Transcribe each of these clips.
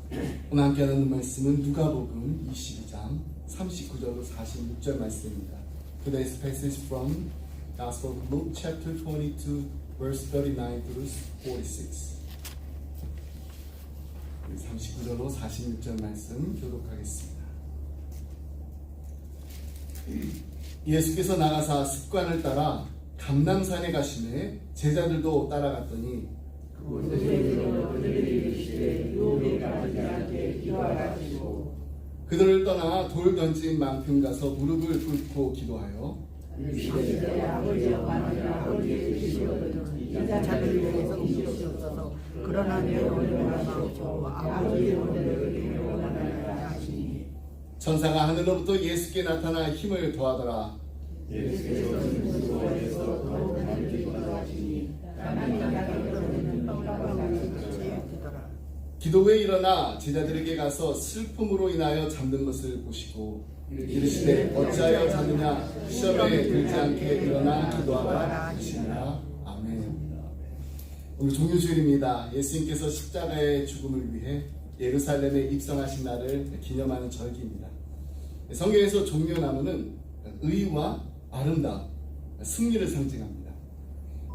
오늘 함께 나누는 말씀은 누가복음 22장 39절로 46절 말씀입니다. Today's passage from Gospel of Luke chapter 22 verse 39 through 46. 39절로 46절 말씀 교독하겠습니다. 예수께서 나가사 습관을 따라 감람산에 가시매 제자들도 따라갔더니 그들을 떠나 돌 던진 만큼 가서 무릎을 꿇고 기도하여 천사가 하늘로부터 예수께 나타나 힘을 더하더라. 기도 후에 일어나 제자들에게 가서 슬픔으로 인하여 잠든 것을 보시고 이르시되 어찌하여 자느냐, 시험에 들지 않게 일어나 기도하라 하시니라. 아멘. 오늘 종료주일입니다. 예수님께서 십자가의 죽음을 위해 예루살렘에 입성하신 날을 기념하는 절기입니다. 성경에서 종려나무는 의와 아름다움, 승리를 상징합니다.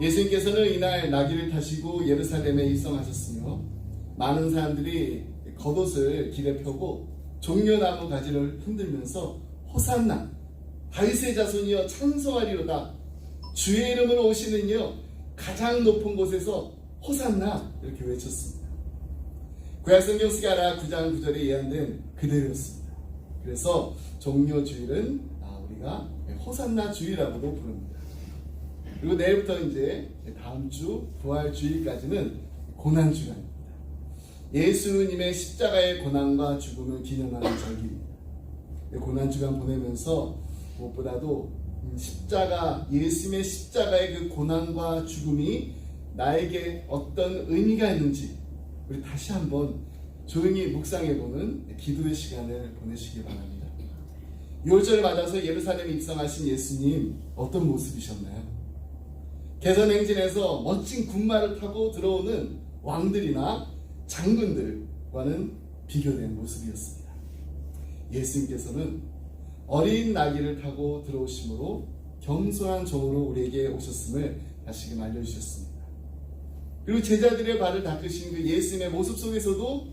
예수님께서는 이날 나귀를 타시고 예루살렘에 입성하셨으며 많은 사람들이 겉옷을 길에 펴고 종려나무 가지를 흔들면서 호산나 다윗의 자손이여 찬송하리로다, 주의 이름으로 오시는 이여 가장 높은 곳에서 호산나 이렇게 외쳤습니다. 구약성경 스가랴 9장 9절에 예언된 그대로였습니다. 그래서 종려주일은 우리가 호산나 주일이라고도 부릅니다. 그리고 내일부터 이제 다음 주 부활주일까지는 고난주간입니다. 예수님의 십자가의 고난과 죽음을 기념하는 절기입니다. 고난주간 보내면서 무엇보다도 예수님의 십자가의 그 고난과 죽음이 나에게 어떤 의미가 있는지 우리 다시 한번 조용히 묵상해보는 기도의 시간을 보내시기 바랍니다. 6월절을 맞아서 예루살렘에 입성하신 예수님, 어떤 모습이셨나요? 개선행진에서 멋진 군마를 타고 들어오는 왕들이나 장군들과는 비교된 모습이었습니다. 예수님께서는 어린 나귀를 타고 들어오심으로 겸손한 종으로 우리에게 오셨음을 다시금 알려주셨습니다. 그리고 제자들의 발을 닦으신 그 예수님의 모습 속에서도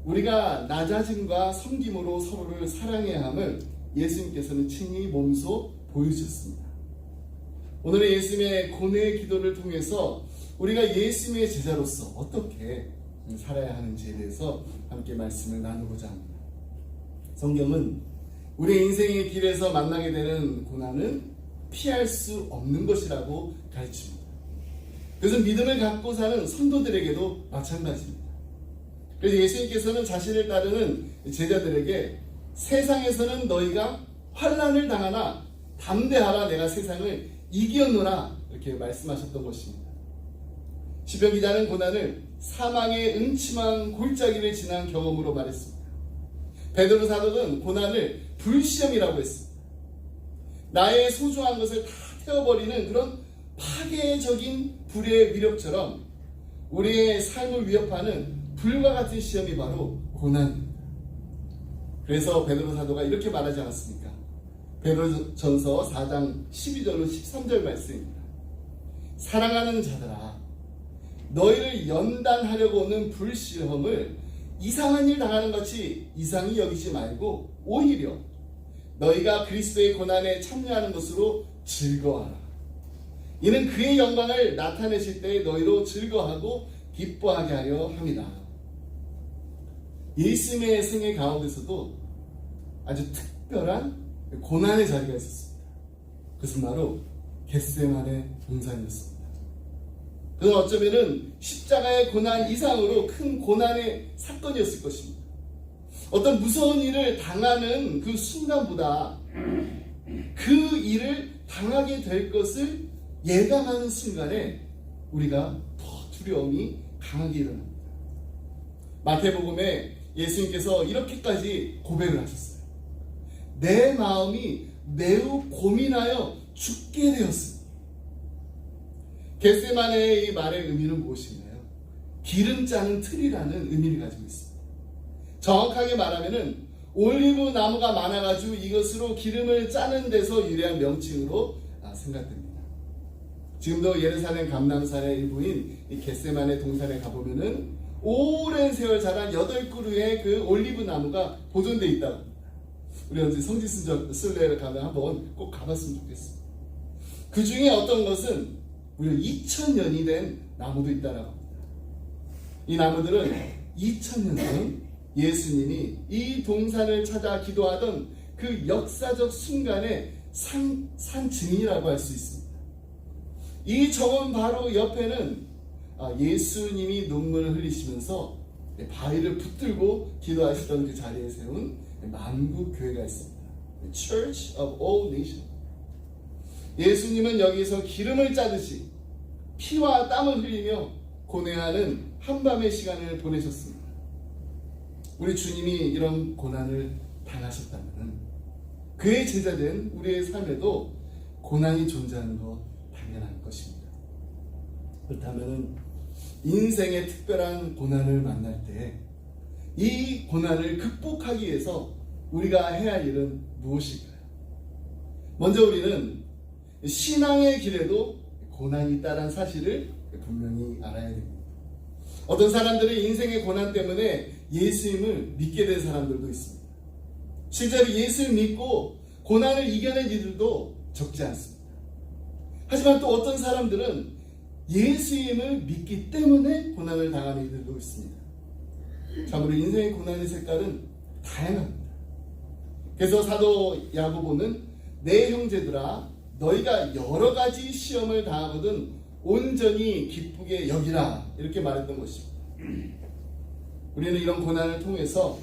우리가 낮아짐과 섬김으로 서로를 사랑해야 함을 예수님께서는 친히 몸소 보여주셨습니다. 오늘의 예수님의 고뇌의 기도를 통해서 우리가 예수님의 제자로서 어떻게 살아야 하는지에 대해서 함께 말씀을 나누고자 합니다. 성경은 우리 인생의 길에서 만나게 되는 고난은 피할 수 없는 것이라고 가르칩니다. 그래서 믿음을 갖고 사는 성도들에게도 마찬가지입니다. 그래서 예수님께서는 자신을 따르는 제자들에게 세상에서는 너희가 환난을 당하나 담대하라, 내가 세상을 이겼노라, 이렇게 말씀하셨던 것입니다. 시편 기자는 고난을 사망의 음침한 골짜기를 지난 경험으로 말했습니다. 베드로 사도는 고난을 불시험이라고 했습니다. 나의 소중한 것을 다 태워버리는 그런 파괴적인 불의 위력처럼 우리의 삶을 위협하는 불과 같은 시험이 바로 고난입니다. 그래서 베드로 사도가 이렇게 말하지 않았습니까? 베드로전서 4장 12절로 13절 말씀입니다. 사랑하는 자들아, 너희를 연단하려고 오는 불시험을 이상한 일 당하는 것이 이상히 여기지 말고 오히려 너희가 그리스도의 고난에 참여하는 것으로 즐거워하라. 이는 그의 영광을 나타내실 때에 너희로 즐거워하고 기뻐하게 하려 함이다. 예수님의 생애 가운데서도 아주 특별한 고난의 자리가 있었습니다. 그것은 바로 겟세마네 동산이었습니다. 그건 어쩌면은 십자가의 고난 이상으로 큰 고난의 사건이었을 것입니다. 어떤 무서운 일을 당하는 그 순간보다 그 일을 당하게 될 것을 예감하는 순간에 우리가 더 두려움이 강하게 일어납니다. 마태복음에 예수님께서 이렇게까지 고백을 하셨어요. 내 마음이 매우 고민하여 죽게 되었습니다. 겟세마네의 이 말의 의미는 무엇인가요? 기름 짜는 틀이라는 의미를 가지고 있습니다. 정확하게 말하면은 올리브 나무가 많아가지고 이것으로 기름을 짜는 데서 유래한 명칭으로 생각됩니다. 지금도 예루살렘 감람산의 일부인 이 겟세마네 동산에 가보면은 오랜 세월 자란 8그루의 그 올리브 나무가 보존되어 있다고 합니다. 우리 언제 성지순례를 가면 한번 꼭 가봤으면 좋겠어요. 그 중에 어떤 것은 무려 2000년이 된 나무도 있다고 합니다. 이 나무들은 2000년 전 예수님이 이 동산을 찾아 기도하던 그 역사적 순간의 산 증인이라고 할 수 있습니다. 이 정원 바로 옆에는 예수님이 눈물을 흘리시면서 바위를 붙들고 기도하시던 그 자리에 세운 만국교회가 있습니다. Church of All Nations. 예수님은 여기서 기름을 짜듯이 피와 땀을 흘리며 고뇌하는 한밤의 시간을 보내셨습니다. 우리 주님이 이런 고난을 당하셨다면 그의 제자된 우리의 삶에도 고난이 존재하는 것 당연한 것입니다. 그렇다면 인생의 특별한 고난을 만날 때 이 고난을 극복하기 위해서 우리가 해야 할 일은 무엇일까요? 먼저 우리는 신앙의 길에도 고난이 있다는 사실을 분명히 알아야 됩니다. 어떤 사람들은 인생의 고난 때문에 예수님을 믿게 된 사람들도 있습니다. 실제로 예수를 믿고 고난을 이겨낸 이들도 적지 않습니다. 하지만 또 어떤 사람들은 예수님을 믿기 때문에 고난을 당하는 이들도 있습니다. 참으로 인생의 고난의 색깔은 다양합니다. 그래서 사도 야고보는 내 형제들아 너희가 여러 가지 시험을 당하거든 온전히 기쁘게 여기라 이렇게 말했던 것입니다. 우리는 이런 고난을 통해서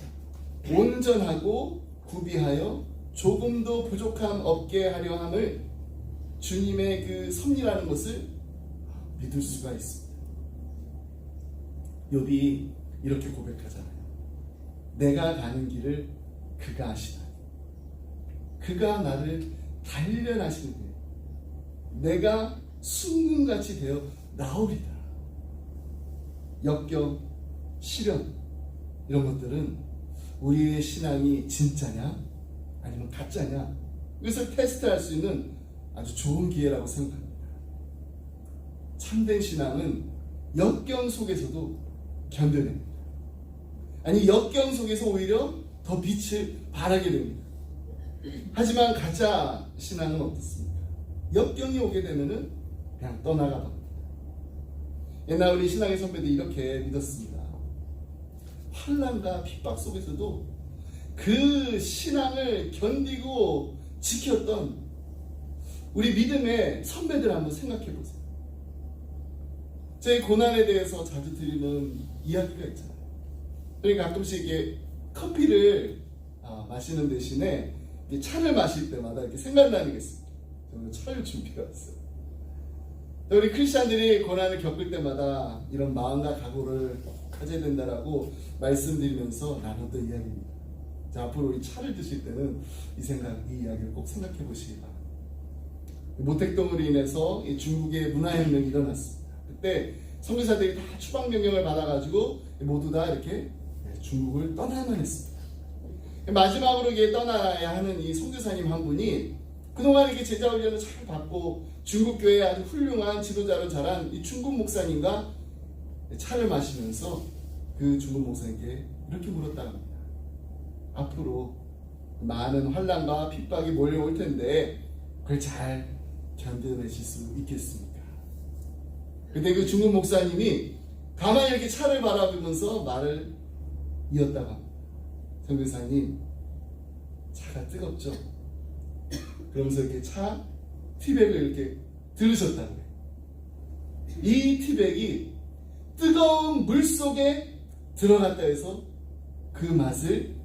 온전하고 구비하여 조금도 부족함 없게 하려 함을 주님의 그 섭리라는 것을 믿을 수가 있습니다. 욥이 이렇게 고백하잖아요. 내가 가는 길을 그가 아시나니 그가 나를 단련하시는데 내가 순금같이 되어 나오리다. 역경, 시련 이런 것들은 우리의 신앙이 진짜냐 아니면 가짜냐 이것을 테스트할 수 있는 아주 좋은 기회라고 생각합니다. 참된 신앙은 역경 속에서도 견뎌냅니다. 아니 역경 속에서 오히려 더 빛을 발하게 됩니다. 하지만 가짜 신앙은 어떻습니까? 역경이 오게 되면은 그냥 떠나가 버립니다. 옛날 우리 신앙의 선배들이 이렇게 믿었습니다. 환난과 핍박 속에서도 그 신앙을 견디고 지켰던 우리 믿음의 선배들 한번 생각해 보세요. 제 고난에 대해서 자주 드리는 이야기가 있잖아요. 그러니까 가끔씩 이렇게 커피를 마시는 대신에 차를 마실 때마다 이렇게 생각나는 게 있습니다. 저는 차를 준비해 왔어요. 우리 크리스찬들이 고난을 겪을 때마다 이런 마음과 각오를 꼭 가져야 된다라고 말씀드리면서 나눴던 이야기입니다. 자, 앞으로 우리 차를 드실 때는 이 이야기를 꼭 생각해 보시기 바랍니다. 모택동으로 인해서 중국의 문화혁명이 일어났습니다. 그때 선교사들이 다 추방 명령을 받아가지고 모두 다 이렇게 중국을 떠나야만 했습니다. 마지막으로 이게 떠나야 하는 이 선교사님 한 분이 그동안 이렇게 제자 훈련을 잘 받고 중국 교회에 아주 훌륭한 지도자로 자란 이 중국 목사님과 차를 마시면서 그 중국 목사님께 이렇게 물었다고 합니다. 앞으로 많은 환난과 핍박이 몰려올 텐데 그걸 잘 견뎌내실 수 있겠습니까? 그때 그 중국 목사님이 가만히 이렇게 차를 바라보면서 말을 이었다고 합니다. 선교사님, 차가 뜨겁죠? 그러면서 이렇게 차 티백을 이렇게 들으셨다고 해요. 이 티백이 뜨거운 물 속에 들어갔다 해서 그 맛을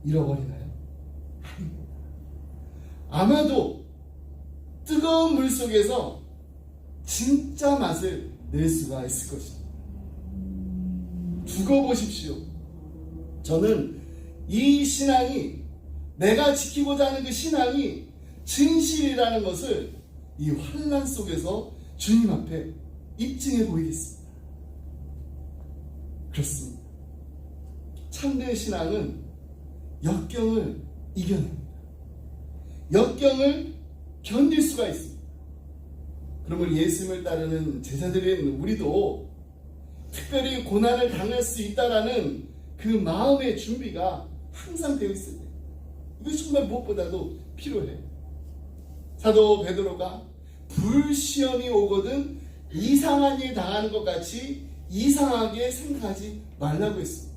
잃어버리나요? 아닙니다. 아마도 뜨거운 물 속에서 진짜 맛을 낼 수가 있을 것입니다. 두고 보십시오. 저는 이 신앙이 내가 지키고자 하는 그 신앙이 진실이라는 것을 이 환난 속에서 주님 앞에 입증해 보이겠습니다. 그렇습니다. 참된 신앙은 역경을 이겨냅니다. 역경을 견딜 수가 있습니다. 그러면 예수님을 따르는 제자들인 우리도 특별히 고난을 당할 수 있다라는 그 마음의 준비가 항상 되어 있어야 돼요. 이것이 정말 무엇보다도 필요해요. 사도 베드로가 불시험이 오거든 이상한 일 당하는 것 같이 이상하게 생각하지 말라고 했습니다.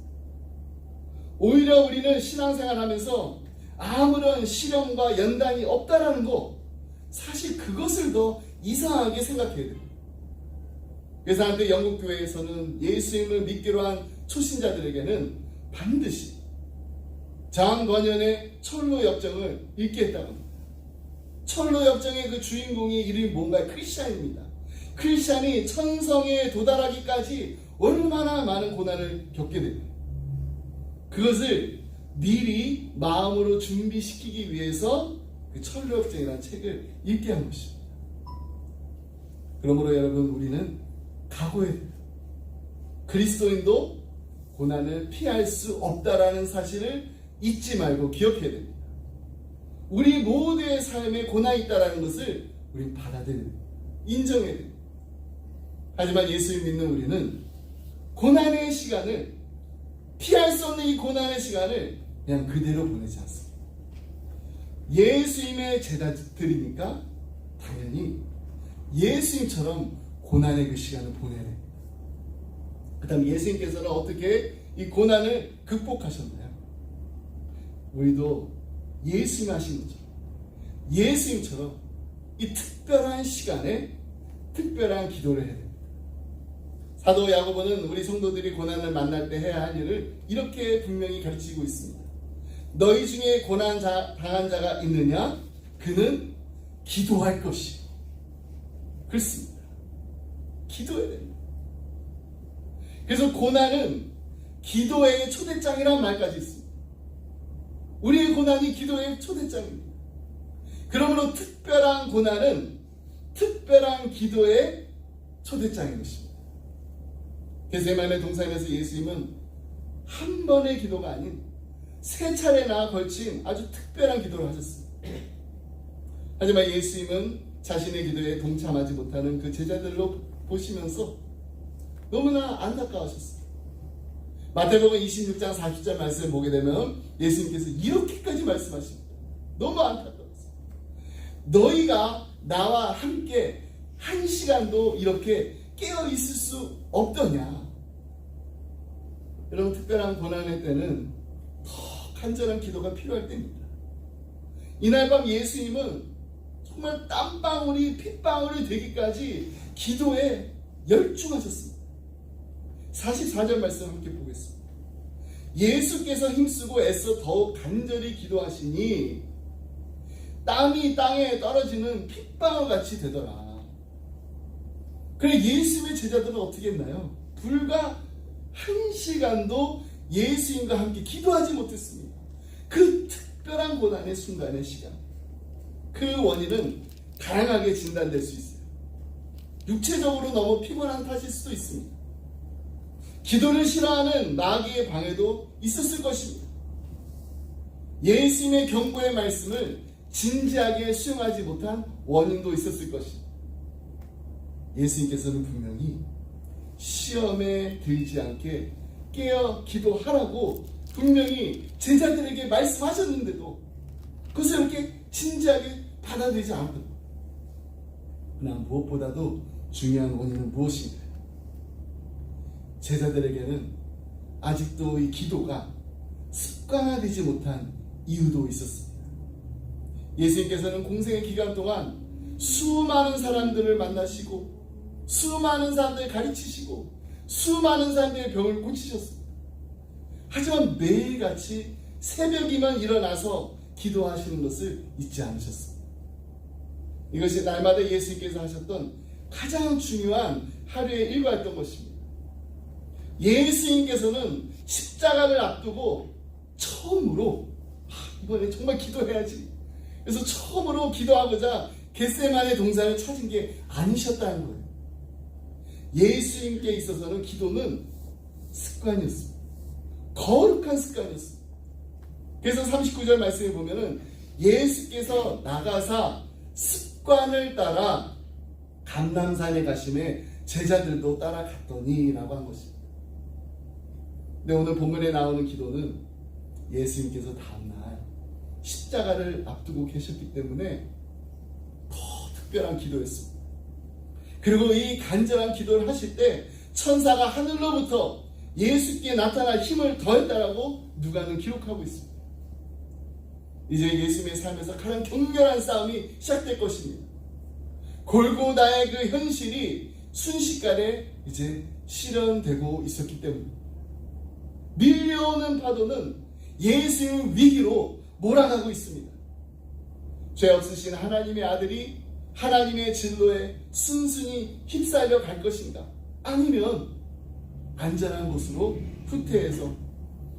오히려 우리는 신앙생활 하면서 아무런 시련과 연단이 없다라는 거, 사실 그것을 더 이상하게 생각해야 됩니다. 그래서 한때 영국교회에서는 예수님을 믿기로 한 초신자들에게는 반드시 장건연의 철로 역정을 읽게 했다고 합니다. 철로 역정의 그 주인공이 이름이 뭔가요? 크리스찬입니다. 크리스찬이 천성에 도달하기까지 얼마나 많은 고난을 겪게 됩니다. 그것을 미리 마음으로 준비시키기 위해서 그 철로 역정이라는 책을 읽게 한 것입니다. 그러므로 여러분, 우리는 각오해야 됩니다. 그리스도인도 고난을 피할 수 없다라는 사실을 잊지 말고 기억해야 됩니다. 우리 모두의 삶에 고난이 있다는 것을 우리는 받아들여야 됩니다. 인정해야 됩니다. 하지만 예수를 믿는 우리는 고난의 시간을, 피할 수 없는 이 고난의 시간을 그냥 그대로 보내지 않습니다. 예수님의 제자들이니까 당연히 예수님처럼 고난의 그 시간을 보내야 됩니다. 그 다음 예수님께서는 어떻게 이 고난을 극복하셨나요? 우리도 예수님 하신 것처럼, 예수님처럼 이 특별한 시간에 특별한 기도를 해야 됩니다. 사도 야고보는 우리 성도들이 고난을 만날 때 해야 할 일을 이렇게 분명히 가르치고 있습니다. 너희 중에 고난 당한 자가 있느냐? 그는 기도할 것이요. 그렇습니다. 기도해야 됩니다. 그래서 고난은 기도의 초대장이라는 말까지 있습니다. 우리의 고난이 기도의 초대장입니다. 그러므로 특별한 고난은 특별한 기도의 초대장인 것입니다. 겟세마네 동산에서 예수님은 한 번의 기도가 아닌 세 차례나 걸친 아주 특별한 기도를 하셨습니다. 하지만 예수님은 자신의 기도에 동참하지 못하는 그 제자들로 보시면서 너무나 안타까워하셨습니다. 마태복음 26장 40절 말씀을 보게 되면 예수님께서 이렇게까지 말씀하십니다. 너무 안타까웠어요. 너희가 나와 함께 한 시간도 이렇게 깨어 있을 수 없더냐. 여러분, 특별한 고난의 때는 더 간절한 기도가 필요할 때입니다. 이날 밤 예수님은 정말 땀방울이 핏방울이 되기까지 기도에 열중하셨습니다. 44절 말씀 함께 보겠습니다. 예수께서 힘쓰고 애써 더욱 간절히 기도하시니 땀이 땅에 떨어지는 핏방울 같이 되더라. 그래, 예수님의 제자들은 어떻게 했나요? 불과 한 시간도 예수님과 함께 기도하지 못했습니다. 그 특별한 고난의 순간의 시간, 그 원인은 다양하게 진단될 수 있어요. 육체적으로 너무 피곤한 탓일 수도 있습니다. 기도를 싫어하는 마귀의 방해도 있었을 것입니다. 예수님의 경고의 말씀을 진지하게 수용하지 못한 원인도 있었을 것입니다. 예수님께서는 분명히 시험에 들지 않게 깨어 기도하라고 분명히 제자들에게 말씀하셨는데도 그것을 이렇게 진지하게 받아들이지 않았던, 그러나 무엇보다도 중요한 원인은 무엇인가요? 제자들에게는 아직도 이 기도가 습관화되지 못한 이유도 있었습니다. 예수님께서는 공생의 기간 동안 수많은 사람들을 만나시고 수많은 사람들을 가르치시고 수많은 사람들의 병을 고치셨습니다. 하지만 매일같이 새벽이면 일어나서 기도하시는 것을 잊지 않으셨습니다. 이것이 날마다 예수님께서 하셨던 가장 중요한 하루의 일과였던 것입니다. 예수님께서는 십자가를 앞두고 처음으로 이번에 정말 기도해야지, 그래서 처음으로 기도하고자 겟세마네 동산을 찾은 게 아니셨다는 거예요. 예수님께 있어서는 기도는 습관이었습니다. 거룩한 습관이었습니다. 그래서 39절 말씀에 보면은 예수께서 나가사 습관을 따라 감람산에 가심에 제자들도 따라갔더니 라고 한 것입니다. 근데 오늘 본문에 나오는 기도는 예수님께서 다음날 십자가를 앞두고 계셨기 때문에 더 특별한 기도였습니다. 그리고 이 간절한 기도를 하실 때 천사가 하늘로부터 예수께 나타날 힘을 더했다라고 누가는 기록하고 있습니다. 이제 예수님의 삶에서 가장 격렬한 싸움이 시작될 것입니다. 골고다의 그 현실이 순식간에 이제 실현되고 있었기 때문입니다. 밀려오는 파도는 예수의 위기로 몰아가고 있습니다. 죄 없으신 하나님의 아들이 하나님의 진로에 순순히 휩싸려 갈 것인가? 아니면 안전한 곳으로 후퇴해서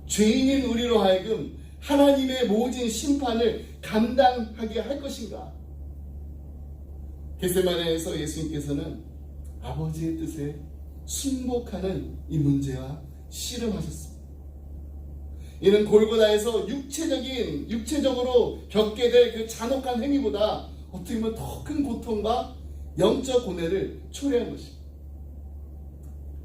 죄인인 우리로 하여금 하나님의 모진 심판을 감당하게 할 것인가? 겟세마네에서 예수님께서는 아버지의 뜻에 순복하는 이 문제와 씨름하셨습니다. 이는 골고다에서 육체적으로 겪게 될 그 잔혹한 행위보다 어떻게 보면 더 큰 고통과 영적 고뇌를 초래한 것입니다.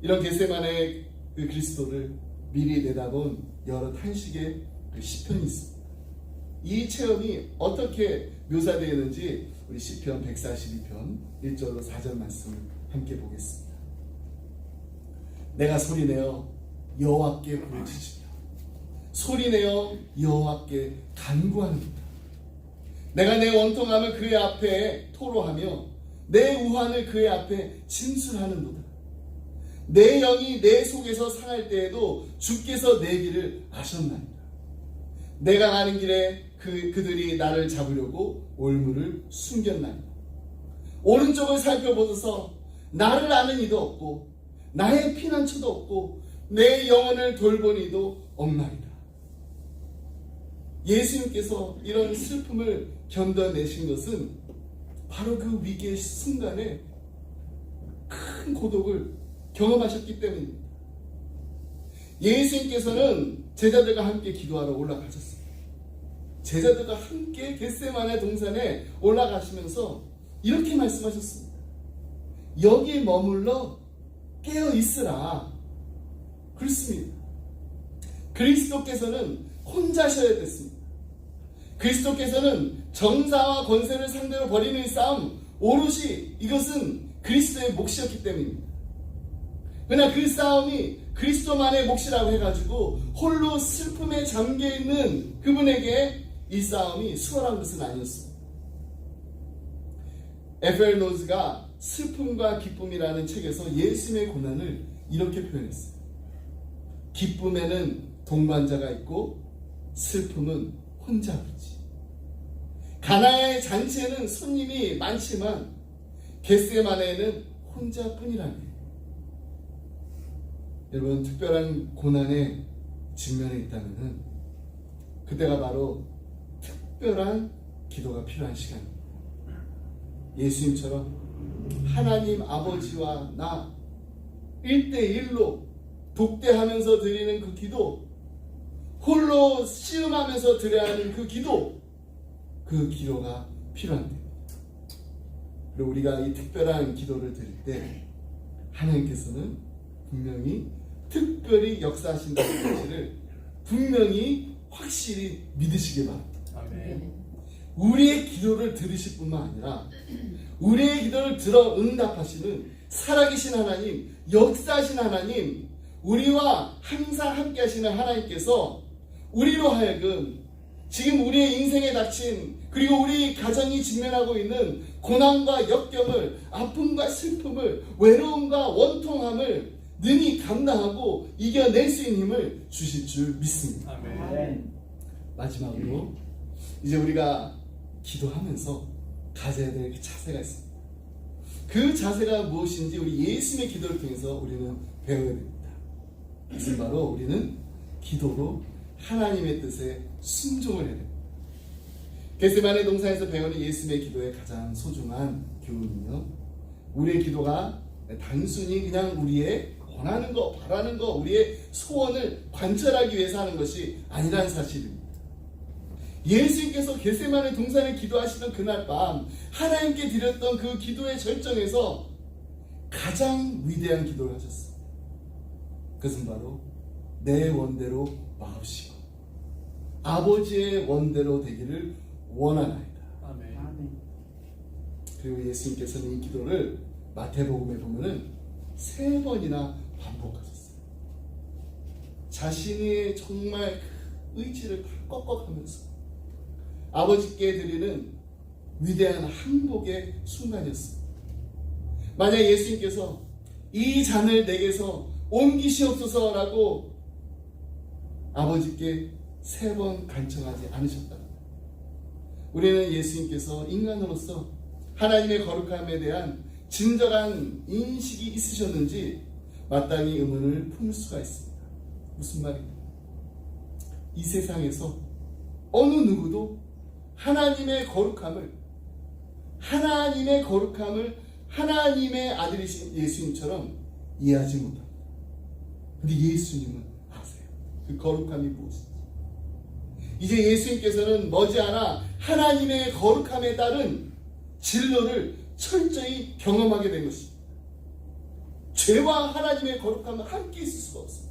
이런 겟세마네의 그 그리스도를 미리 내다본 여러 탄식의 그 시편이 있습니다. 이 체험이 어떻게 묘사되어 있는지 우리 시편 142편 1절로 4절 말씀을 함께 보겠습니다. 내가 소리내어 여호와께 부르짖으며 소리내어 여호와께 간구하는도다. 내가 내 원통함을 그의 앞에 토로하며 내 우환을 그의 앞에 진술하는도다. 내 영이 내 속에서 상할 때에도 주께서 내 길을 아셨나이다. 내가 가는 길에 그들이 나를 잡으려고 올무를 숨겼나이다. 오른쪽을 살펴보소서. 나를 아는 이도 없고 나의 피난처도 없고 내 영혼을 돌본 이도 없나이다. 예수님께서 이런 슬픔을 견뎌내신 것은 바로 그 위기의 순간에 큰 고독을 경험하셨기 때문입니다. 예수님께서는 제자들과 함께 기도하러 올라가셨습니다. 제자들과 함께 겟세마네 동산에 올라가시면서 이렇게 말씀하셨습니다. 여기 머물러 깨어 있으라. 그렇습니다. 그리스도께서는 혼자셔야 됐습니다. 그리스도께서는 정사와 권세를 상대로 벌이는 싸움, 오롯이 이것은 그리스도의 몫이었기 때문입니다. 그러나 그 싸움이 그리스도만의 몫이라고 해가지고 홀로 슬픔에 잠겨있는 그분에게 이 싸움이 수월한 것은 아니었습니다. 에펠 노즈가 슬픔과 기쁨이라는 책에서 예수님의 고난을 이렇게 표현했어요. 기쁨에는 동반자가 있고 슬픔은 혼자 부르지. 가나의 잔치에는 손님이 많지만 겟세마네에는 혼자뿐이라네. 여러분, 특별한 고난에 직면해 있다면 그때가 바로 특별한 기도가 필요한 시간입니다. 예수님처럼 하나님 아버지와 나 1대1로 독대하면서 드리는 그 기도, 홀로 씨름하면서 드려야 하는 그 기도가 필요한데, 그리고 우리가 이 특별한 기도를 드릴 때 하나님께서는 분명히 특별히 역사하신다는 사실을 분명히 확실히 믿으시기 바랍니다. 아멘. 우리의 기도를 들으실 뿐만 아니라 우리의 기도를 들어 응답하시는 살아계신 하나님, 역사하신 하나님, 우리와 항상 함께 하시는 하나님께서 우리로 하여금 지금 우리의 인생에 닥친, 그리고 우리 가정이 직면하고 있는 고난과 역경을, 아픔과 슬픔을, 외로움과 원통함을 능히 감당하고 이겨낼 수 있는 힘을 주실 줄 믿습니다. 아멘. 마지막으로 이제 우리가 기도하면서 가져야 될 자세가 있습니다. 그 자세가 무엇인지 우리 예수님의 기도를 통해서 우리는 배워야 됩니다. 이것은 바로 우리는 기도로 하나님의 뜻에 순종을 해야 됩니다. 겟세마네 동산에서 배우는 예수님의 기도의 가장 소중한 교훈은요, 우리의 기도가 단순히 그냥 우리의 원하는 거, 바라는 거, 우리의 소원을 관철하기 위해서 하는 것이 아니라는 사실입니다. 예수님께서 겟세마네 동산에 기도하시던 그날 밤 하나님께 드렸던 그 기도의 절정에서 가장 위대한 기도를 하셨습니다. 그것은 바로 내 원대로 마옵시고 아버지의 원대로 되기를 원하나이다. 아멘. 그리고 예수님께서는 이 기도를 마태복음에 보면은 3번이나 반복하셨어요. 자신의 정말 그 의지를 다 꺾어가면서 아버지께 드리는 위대한 항복의 순간이었습니다. 만약 예수님께서 이 잔을 내게서 옮기시옵소서라고 아버지께 3번 간청하지 않으셨다면 우리는 예수님께서 인간으로서 하나님의 거룩함에 대한 진정한 인식이 있으셨는지 마땅히 의문을 품을 수가 있습니다. 무슨 말입니까? 이 세상에서 어느 누구도 하나님의 거룩함을 하나님의 아들이신 예수님처럼 이해하지 못합니다. 근데 예수님은 아세요. 그 거룩함이 무엇인지. 이제 예수님께서는 머지않아 하나님의 거룩함에 따른 진로를 철저히 경험하게 된 것입니다. 죄와 하나님의 거룩함은 함께 있을 수가 없습니다.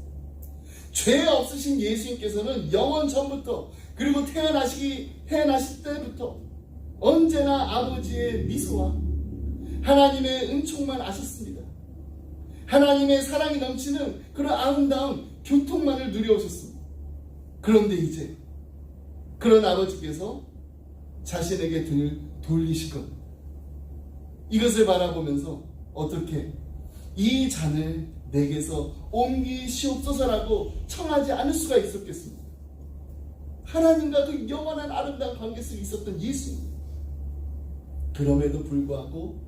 죄 없으신 예수님께서는 영원 전부터 그리고 태어나실 때부터 언제나 아버지의 미소와 하나님의 은총만 아셨습니다. 하나님의 사랑이 넘치는 그런 아름다운 교통만을 누려오셨습니다. 그런데 이제 그런 아버지께서 자신에게 등을 돌리실 겁니다. 이것을 바라보면서 어떻게 이 잔을 내게서 옮기시옵소서라고 청하지 않을 수가 있었겠습니까? 하나님과 그 영원한 아름다운 관계 속에 있었던 예수님. 그럼에도 불구하고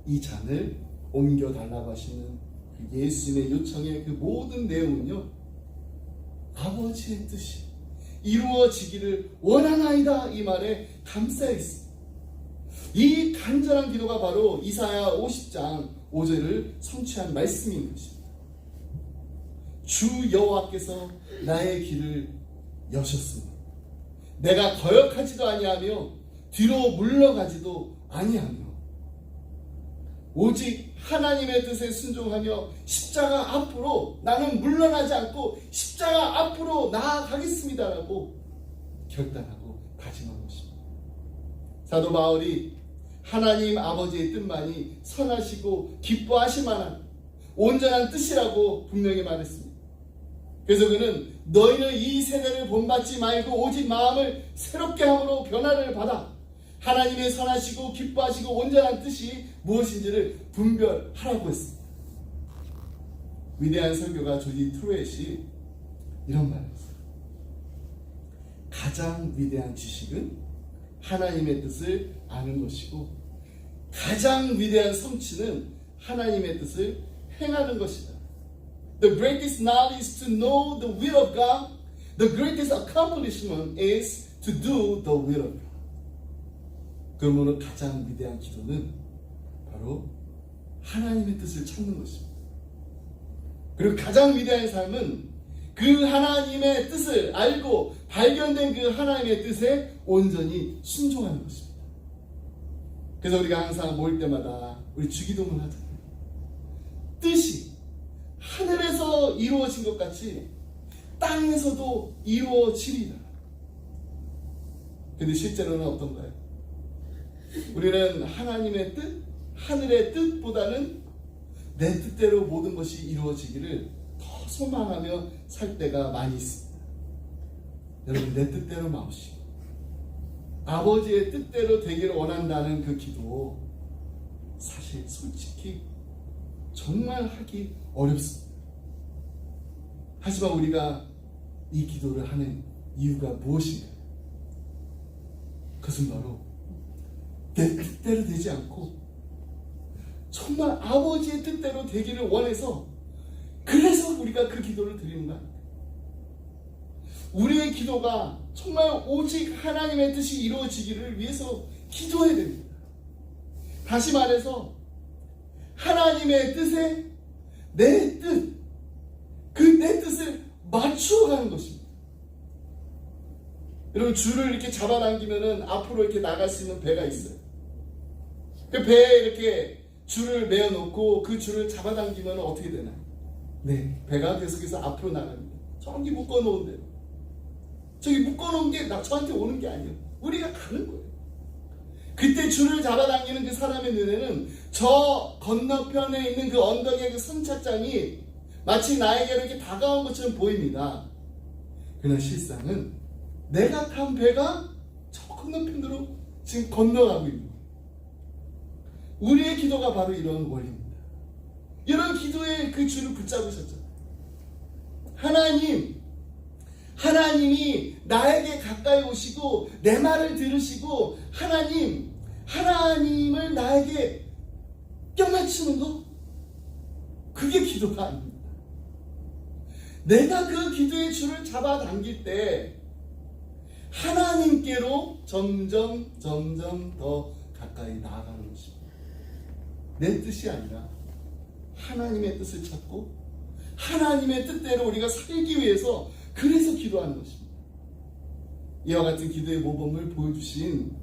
이 잔을 옮겨달라고 하시는 그 예수님의 요청의 그 모든 내용은요, 아버지의 뜻이 이루어지기를 원하나이다 이 말에 감싸여 있습니다. 이 간절한 기도가 바로 이사야 50장 5절을 성취한 말씀인 것입니다. 주 여호와께서 나의 길을 여셨습니다. 내가 거역하지도 아니하며 뒤로 물러가지도 아니하며 오직 하나님의 뜻에 순종하며 십자가 앞으로 나는 물러나지 않고 십자가 앞으로 나아가겠습니다라고 결단하고 다짐한 것입니다. 사도 바울이 하나님 아버지의 뜻만이 선하시고 기뻐하실 만한 온전한 뜻이라고 분명히 말했습니다. 그래서 그는 너희는 이 세대를 본받지 말고 오직 마음을 새롭게 함으로 변화를 받아 하나님의 선하시고 기뻐하시고 온전한 뜻이 무엇인지를 분별하라고 했습니다. 위대한 설교가 조지 트루엣이 이런 말을 했어요. 가장 위대한 지식은 하나님의 뜻을 아는 것이고 가장 위대한 성취는 하나님의 뜻을 행하는 것이다. The greatest knowledge is to know the will of God. The greatest accomplishment is to do the will of God. 그러므로 가장 위대한 기도는 바로 하나님의 뜻을 찾는 것입니다. 그리고 가장 위대한 삶은 그 하나님의 뜻을 알고 발견된 그 하나님의 뜻에 온전히 순종하는 것입니다. 그래서 우리가 항상 모일 때마다 우리 주기도문을 하잖아요. 뜻이 하늘에서 이루어진 것 같이 땅에서도 이루어지리라. 근데 실제로는 어떤가요? 우리는 하나님의 뜻, 하늘의 뜻보다는 내 뜻대로 모든 것이 이루어지기를 더 소망하며 살 때가 많이 있습니다. 여러분, 내 뜻대로 마옵시고 아버지의 뜻대로 되기를 원한다는 그 기도, 사실 솔직히 정말 하기 어렵습니다. 하지만 우리가 이 기도를 하는 이유가 무엇인가요? 그것은 바로 내 뜻대로 되지 않고 정말 아버지의 뜻대로 되기를 원해서, 그래서 우리가 그 기도를 드리는 거 아닙니까? 우리의 기도가 정말 오직 하나님의 뜻이 이루어지기를 위해서 기도해야 됩니다. 다시 말해서 하나님의 뜻에 내 뜻, 맞추어가는 것입니다. 여러분, 줄을 이렇게 잡아당기면은 앞으로 이렇게 나갈 수 있는 배가 있어요. 그 배에 이렇게 줄을 메어놓고 그 줄을 잡아당기면 어떻게 되나요? 네, 배가 계속해서 앞으로 나갑니다. 저기 묶어놓은 대로. 저기 묶어놓은 게 저한테 오는 게 아니에요. 우리가 가는 거예요. 그때 줄을 잡아당기는 그 사람의 눈에는 저 건너편에 있는 그 언덕의 그 선착장이 마치 나에게 이렇게 다가온 것처럼 보입니다. 그러나 실상은 내가 탄 배가 저 건너편으로 지금 건너가고 있는 거예요. 우리의 기도가 바로 이런 원리입니다. 이런 기도의 그 줄을 붙잡으셨잖아요. 하나님이 나에게 가까이 오시고 내 말을 들으시고 하나님을 나에게 껴맞추는 거, 그게 기도가 아닙니다. 내가 그 기도의 줄을 잡아당길 때 하나님께로 점점 더 가까이 나아가는 것입니다. 내 뜻이 아니라 하나님의 뜻을 찾고 하나님의 뜻대로 우리가 살기 위해서 그래서 기도하는 것입니다. 이와 같은 기도의 모범을 보여주신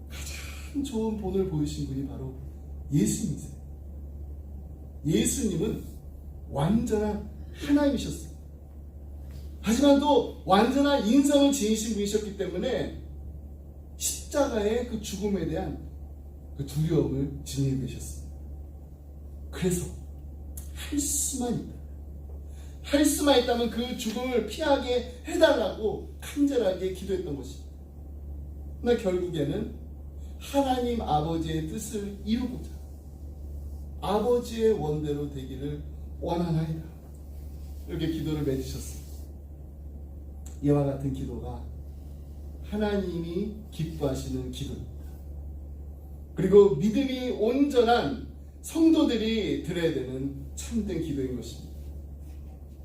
가장 좋은 본을 보여주신 분이 바로 예수님이세요. 예수님은 완전한 하나님이셨어요. 하지만 또 완전한 인성을 지니신 분이셨기 때문에 십자가의 그 죽음에 대한 그 두려움을 지니고 계셨어요. 그래서 할 수만 있다면 그 죽음을 피하게 해달라고 간절하게 기도했던 것입니다. 그러나 결국에는 하나님 아버지의 뜻을 이루고자 아버지의 원대로 되기를 원하나이다, 이렇게 기도를 맺으셨습니다. 이와 같은 기도가 하나님이 기뻐하시는 기도입니다. 그리고 믿음이 온전한 성도들이 드려야 되는 참된 기도인 것입니다.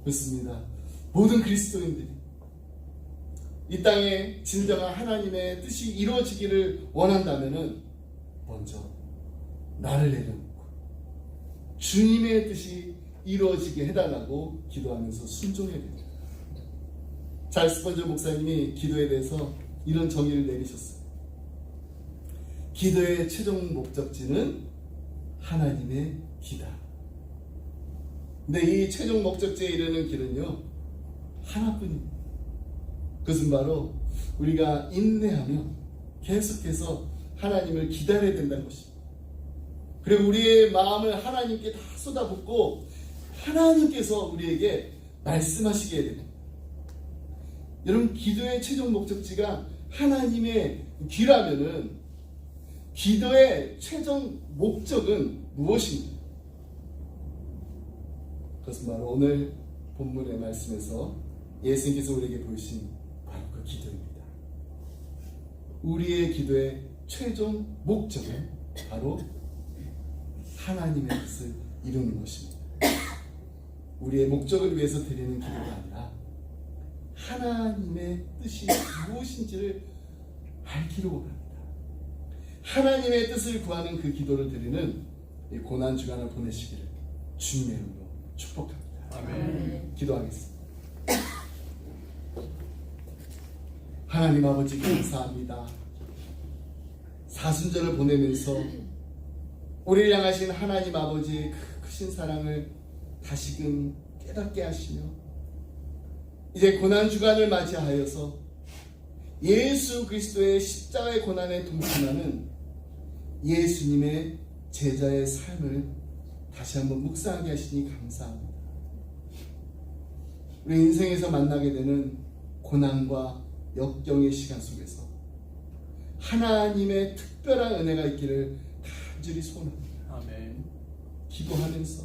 그렇습니다. 모든 그리스도인들이 이 땅에 진정한 하나님의 뜻이 이루어지기를 원한다면 먼저 나를 내려놓고 주님의 뜻이 이루어지게 해달라고 기도하면서 순종해야 됩니다. 찰스 스펀저 목사님이 기도에 대해서 이런 정의를 내리셨어요. 기도의 최종 목적지는 하나님의 기다. 근데 이 최종 목적지에 이르는 길은요, 하나뿐입니다. 그것은 바로 우리가 인내하며 계속해서 하나님을 기다려야 된다는 것입니다. 그리고 우리의 마음을 하나님께 다 쏟아붓고 하나님께서 우리에게 말씀하시게 해야 됩니다. 여러분, 기도의 최종 목적지가 하나님의 귀라면은 기도의 최종 목적은 무엇입니까? 그것은 바로 오늘 본문의 말씀에서 예수님께서 우리에게 보이신 바로 그 기도입니다. 우리의 기도의 최종 목적은 바로 하나님의 뜻을 이루는 것입니다. 우리의 목적을 위해서 드리는 기도가 아니라 하나님의 뜻이 무엇인지를 알기로 원합니다. 하나님의 뜻을 구하는 그 기도를 드리는 이 고난 주간을 보내시기를 주님의 이름으로 축복합니다. 아멘. 기도하겠습니다. 하나님 아버지, 감사합니다. 사순절을 보내면서 우리를 향하신 하나님 아버지의 그 크신 사랑을 다시금 깨닫게 하시며 이제 고난주간을 맞이하여서 예수 그리스도의 십자가의 고난에 동참하는 예수님의 제자의 삶을 다시 한번 묵상하게 하시니 감사합니다. 우리 인생에서 만나게 되는 고난과 역경의 시간 속에서 하나님의 특별한 은혜가 있기를 간절히 소원합니다. 아멘. 기도하면서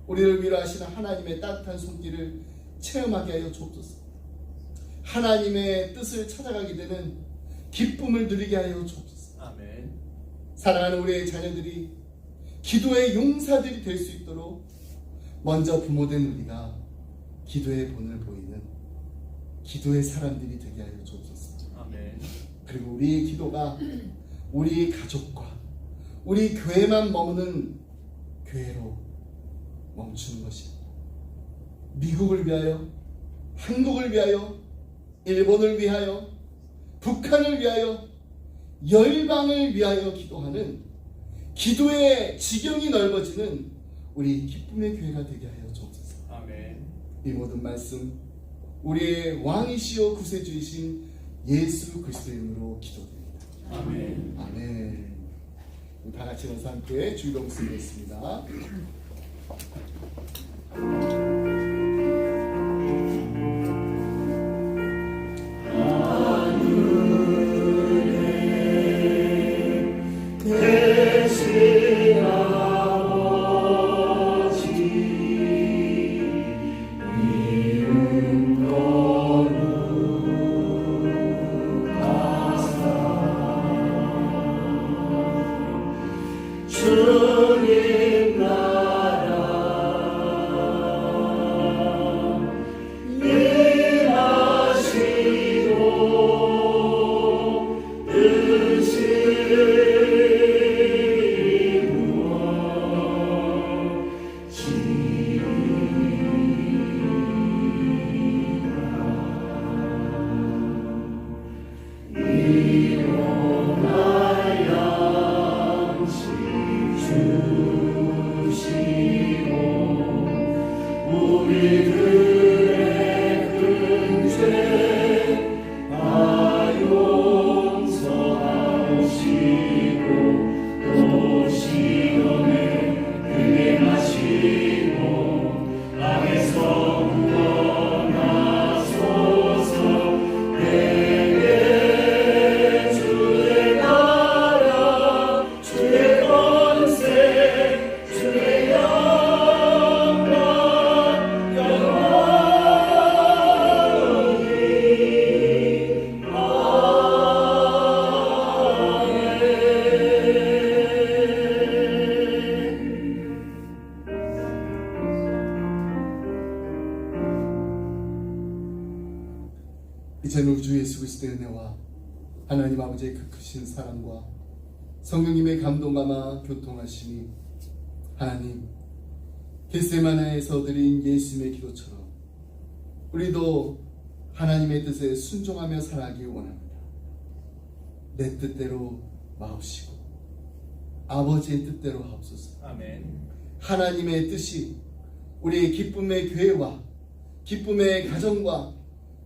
우리를 위로하시는 하나님의 따뜻한 손길을 체험하게 하여 주옵소서. 하나님의 뜻을 찾아가게 되는 기쁨을 누리게 하여 주옵소서. 아멘. 사랑하는 우리의 자녀들이 기도의 용사들이 될 수 있도록 먼저 부모된 우리가 기도의 본을 보이는 기도의 사람들이 되게 하여 주옵소서. 아멘. 그리고 우리의 기도가 우리 가족과 우리 교회만 머무는 교회로 멈추는 것입니다. 미국을 위하여, 한국을 위하여, 일본을 위하여, 북한을 위하여, 열방을 위하여 기도하는 기도의 지경이 넓어지는 우리 기쁨의 교회가 되게 하여 주옵소서. 아멘. 이 모든 말씀 우리의 왕이시오 구세주이신 예수 그리스도의 이름으로 기도드립니다. 아멘. 아멘. 다 같이 원사 함께 주기도 쓰겠습니다. 이제는 우리 주 예수 그리스도의 은혜와 하나님 아버지의 그 크신 사랑과 성령님의 감동감화 교통하심이 하나님 겟세마네에서 드린 예수님의 기도처럼 우리도 하나님의 뜻에 순종하며 살아가기 원합니다. 내 뜻대로 마옵시고 아버지의 뜻대로 하옵소서. 아멘. 하나님의 뜻이 우리의 기쁨의 교회와 기쁨의 가정과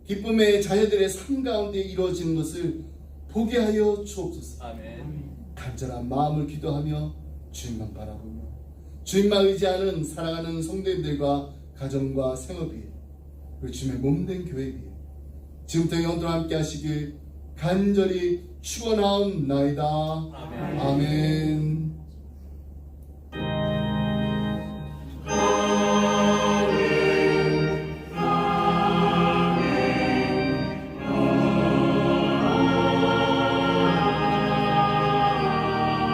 기쁨의 자녀들의 삶 가운데 이루어지는 것을 보게 하여 주옵소서. 아멘. 간절한 마음을 기도하며 주님만 바라보며 주님만 의지하는 사랑하는 성도님들과 가정과 생업이 그리고 주님의 몸된 교회에 지금부터 영원토록 함께 하시길 간절히 축원하옵나이다. 아멘. 아멘.